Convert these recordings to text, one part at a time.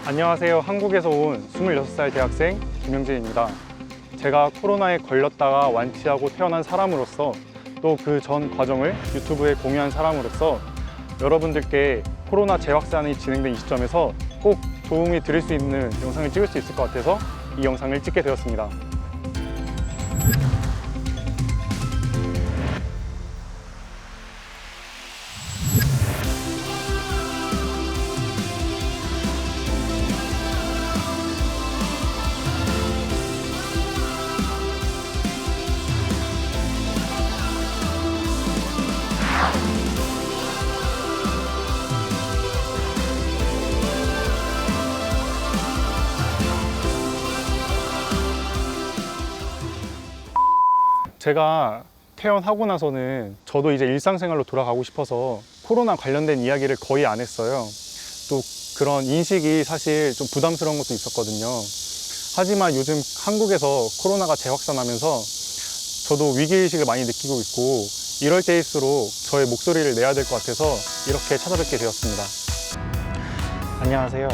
안녕하세요. 한국에서 온 26살 대학생 김영진입니다. 제가 코로나에 걸렸다가 완치하고 태어난 사람으로서 또 그 전 과정을 유튜브에 공유한 사람으로서 여러분들께 코로나 재확산이 진행된 이 시점에서 꼭 도움이 드릴 수 있는 영상을 찍을 수 있을 것 같아서 이 영상을 찍게 되었습니다. 제가 퇴원하고 나서는 저도 이제 일상생활로 돌아가고 싶어서 코로나 관련된 이야기를 거의 안 했어요. 또 그런 인식이 사실 좀 부담스러운 것도 있었거든요. 하지만 요즘 한국에서 코로나가 재확산하면서 저도 위기의식을 많이 느끼고 있고 이럴 때일수록 저의 목소리를 내야 될 것 같아서 이렇게 찾아뵙게 되었습니다. 안녕하세요.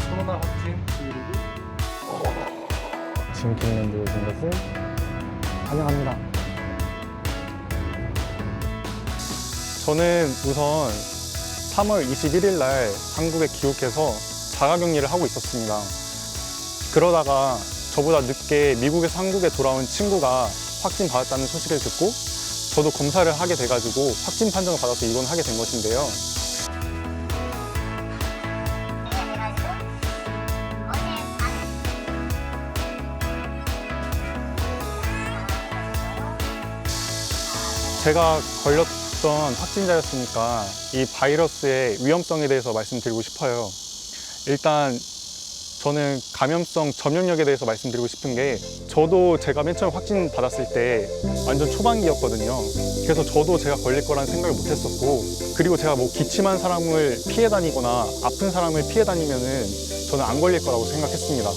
코로나 확진 브이로그 지금 기능에 오신 것을 환영합니다. 저는 우선 3월 21일 날 한국에 귀국해서 자가격리를 하고 있었습니다. 그러다가 저보다 늦게 미국에서 한국에 돌아온 친구가 확진 받았다는 소식을 듣고 저도 검사를 하게 돼가지고 확진 판정을 받아서 입원하게 된 것인데요. 제가 걸렸던 확진자였으니까 이 바이러스의 위험성에 대해서 말씀드리고 싶어요. 일단 저는 감염성 점령력에 대해서 말씀드리고 싶은 게 저도 제가 맨 처음 확진 받았을 때 완전 초반기였거든요. 그래서 저도 제가 걸릴 거란 생각을 못 했었고, 그리고 제가 뭐 기침한 사람을 피해 다니거나 아픈 사람을 피해 다니면은 저는 안 걸릴 거라고 생각했습니다.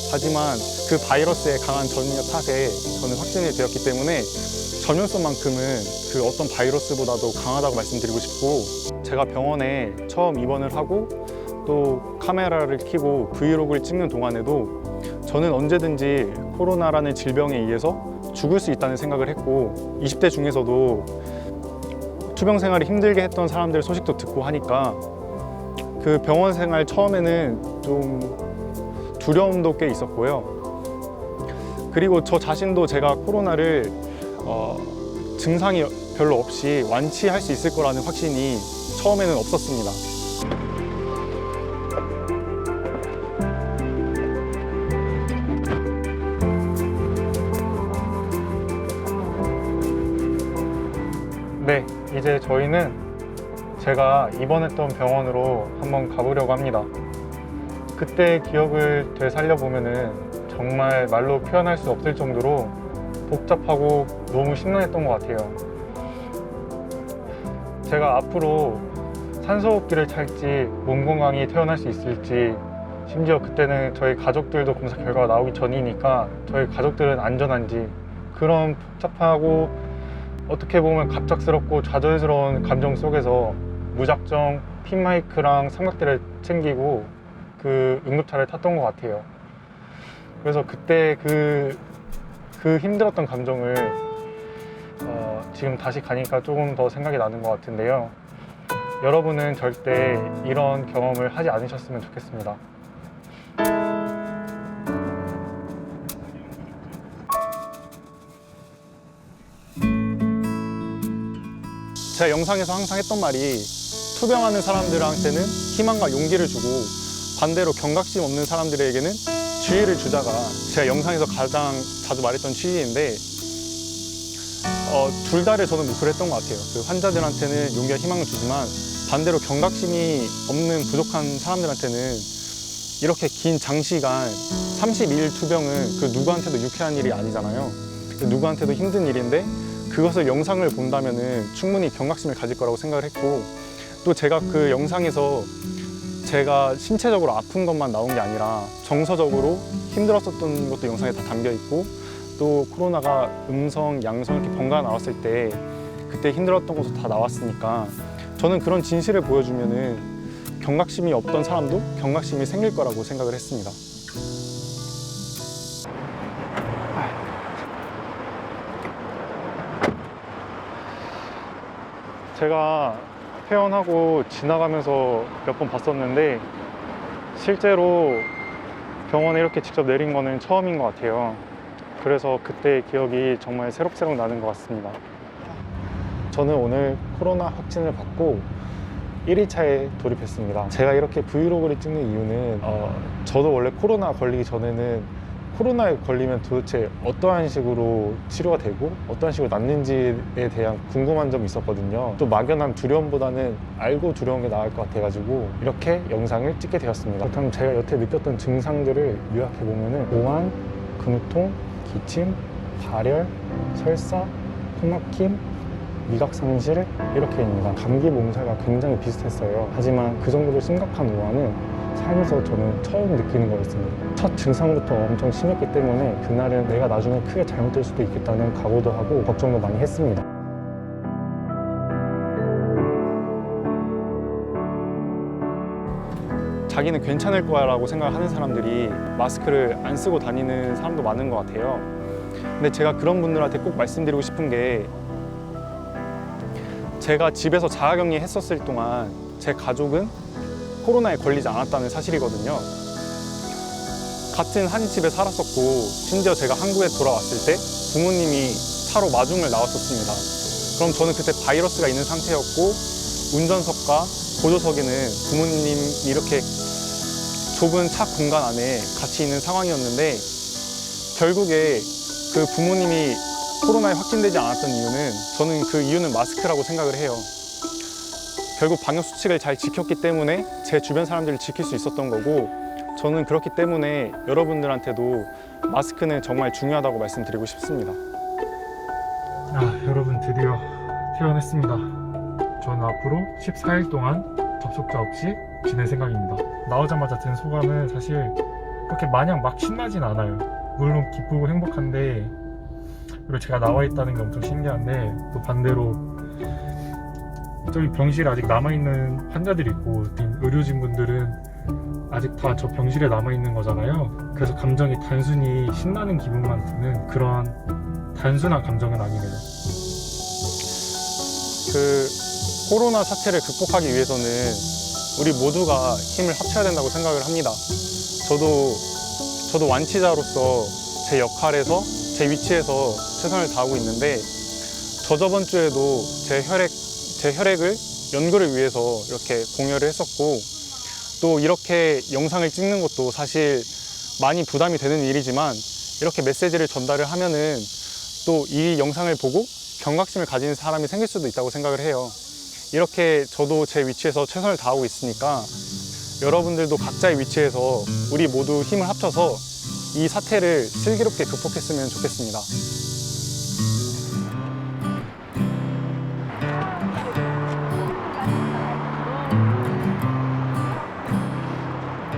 하지만 그 바이러스의 강한 전염력 탓에 저는 확진이 되었기 때문에 전염성만큼은 그 어떤 바이러스보다도 강하다고 말씀드리고 싶고, 제가 병원에 처음 입원을 하고 또 카메라를 켜고 브이로그를 찍는 동안에도 저는 언제든지 코로나라는 질병에 의해서 죽을 수 있다는 생각을 했고, 20대 중에서도 투병 생활이 힘들게 했던 사람들 소식도 듣고 하니까 그 병원 생활 처음에는 좀 두려움도 꽤 있었고요. 그리고 저 자신도 제가 코로나를 증상이 별로 없이 완치할 수 있을 거라는 확신이 처음에는 없었습니다. 네, 이제 저희는 제가 입원했던 병원으로 한번 가보려고 합니다. 그때 기억을 되살려보면은 정말 말로 표현할 수 없을 정도로 복잡하고 너무 심란했던 것 같아요. 제가 앞으로 산소호흡기를 찰지 몸 건강히 퇴원할 수 있을지, 심지어 그때는 저희 가족들도 검사 결과가 나오기 전이니까 저희 가족들은 안전한지, 그런 복잡하고 어떻게 보면 갑작스럽고 좌절스러운 감정 속에서 무작정 핀마이크랑 삼각대를 챙기고 그 응급차를 탔던 것 같아요. 그래서 그때 그 힘들었던 감정을 지금 다시 가니까 조금 더 생각이 나는 것 같은데요. 여러분은 절대 이런 경험을 하지 않으셨으면 좋겠습니다. 제가 영상에서 항상 했던 말이, 투병하는 사람들한테는 희망과 용기를 주고 반대로 경각심 없는 사람들에게는 지혜를 주자가 제가 영상에서 가장 자주 말했던 취지인데, 둘 다를 저는 목표로 했던 것 같아요. 그 환자들한테는 용기와 희망을 주지만 반대로 경각심이 없는 부족한 사람들한테는 이렇게 긴 장시간 32일 투병은 그 누구한테도 유쾌한 일이 아니잖아요. 누구한테도 힘든 일인데 그것을 영상을 본다면은 충분히 경각심을 가질 거라고 생각을 했고, 또 제가 그 영상에서 제가 신체적으로 아픈 것만 나온 게 아니라 정서적으로 힘들었었던 것도 영상에 다 담겨 있고, 또 코로나가 음성, 양성 이렇게 번갈아 나왔을 때 그때 힘들었던 것도 다 나왔으니까 저는 그런 진실을 보여주면은 경각심이 없던 사람도 경각심이 생길 거라고 생각을 했습니다. 제가 퇴원하고 지나가면서 몇 번 봤었는데 실제로 병원에 이렇게 직접 내린 거는 처음인 것 같아요. 그래서 그때의 기억이 정말 새록새록 나는 것 같습니다. 저는 오늘 코로나 확진을 받고 1일차에 돌입했습니다. 제가 이렇게 브이로그를 찍는 이유는 저도 원래 코로나 걸리기 전에는 코로나에 걸리면 도대체 어떠한 식으로 치료가 되고 어떠한 식으로 낫는지에 대한 궁금한 점이 있었거든요. 또 막연한 두려움보다는 알고 두려운 게 나을 것 같아가지고 이렇게 영상을 찍게 되었습니다. 그럼 제가 여태 느꼈던 증상들을 요약해보면은 오한, 근육통, 기침, 발열, 설사, 코막힘, 미각상실 이렇게입니다. 감기 몸살과 굉장히 비슷했어요. 하지만 그 정도로 심각한 오한은 살면서 저는 처음 느끼는 거였습니다. 첫 증상부터 엄청 심했기 때문에 그날은 내가 나중에 크게 잘못될 수도 있겠다는 각오도 하고 걱정도 많이 했습니다. 자기는 괜찮을 거라고 생각하는 사람들이 마스크를 안 쓰고 다니는 사람도 많은 것 같아요. 근데 제가 그런 분들한테 꼭 말씀드리고 싶은 게 제가 집에서 자가격리 했었을 동안 제 가족은 코로나에 걸리지 않았다는 사실이거든요. 같은 한 집에 살았었고 심지어 제가 한국에 돌아왔을 때 부모님이 차로 마중을 나왔었습니다. 그럼 저는 그때 바이러스가 있는 상태였고 운전석과 보조석에는 부모님이 이렇게 좁은 차 공간 안에 같이 있는 상황이었는데 결국에 그 부모님이 코로나에 확진되지 않았던 이유는 저는 그 이유는 마스크라고 생각을 해요. 결국 방역수칙을 잘 지켰기 때문에 제 주변 사람들을 지킬 수 있었던 거고 저는 그렇기 때문에 여러분들한테도 마스크는 정말 중요하다고 말씀드리고 싶습니다. 여러분 드디어 퇴원했습니다. 저는 앞으로 14일 동안 접촉자 없이 지낼 생각입니다. 나오자마자 든 소감은 사실 그렇게 마냥 막 신나진 않아요. 물론 기쁘고 행복한데 그리고 제가 나와 있다는 게 엄청 신기한데 또 반대로 저기 병실에 아직 남아있는 환자들이 있고 의료진분들은 아직 다 저 병실에 남아있는 거잖아요. 그래서 감정이 단순히 신나는 기분만 드는 그런 단순한 감정은 아니네요. 그 코로나 사태를 극복하기 위해서는 우리 모두가 힘을 합쳐야 된다고 생각을 합니다. 저도 완치자로서 제 역할에서 제 위치에서 최선을 다하고 있는데 저번 주에도 제 혈액을 연구를 위해서 이렇게 공여를 했었고 또 이렇게 영상을 찍는 것도 사실 많이 부담이 되는 일이지만 이렇게 메시지를 전달을 하면은 또 이 영상을 보고 경각심을 가진 사람이 생길 수도 있다고 생각을 해요. 이렇게 저도 제 위치에서 최선을 다하고 있으니까 여러분들도 각자의 위치에서 우리 모두 힘을 합쳐서 이 사태를 슬기롭게 극복했으면 좋겠습니다.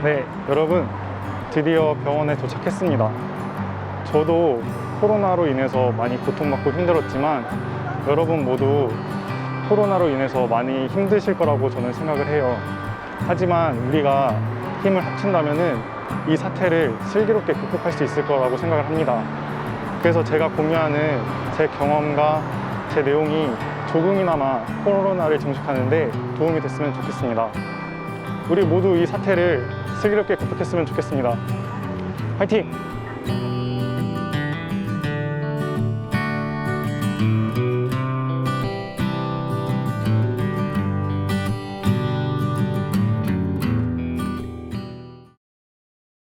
네, 여러분 드디어 병원에 도착했습니다. 저도 코로나로 인해서 많이 고통받고 힘들었지만 여러분 모두 코로나로 인해서 많이 힘드실 거라고 저는 생각을 해요. 하지만 우리가 힘을 합친다면은 이 사태를 슬기롭게 극복할 수 있을 거라고 생각을 합니다. 그래서 제가 공유하는 제 경험과 제 내용이 조금이나마 코로나를 정식하는 데 도움이 됐으면 좋겠습니다. 우리 모두 이 사태를 슬기롭게 극복했으면 좋겠습니다. 화이팅!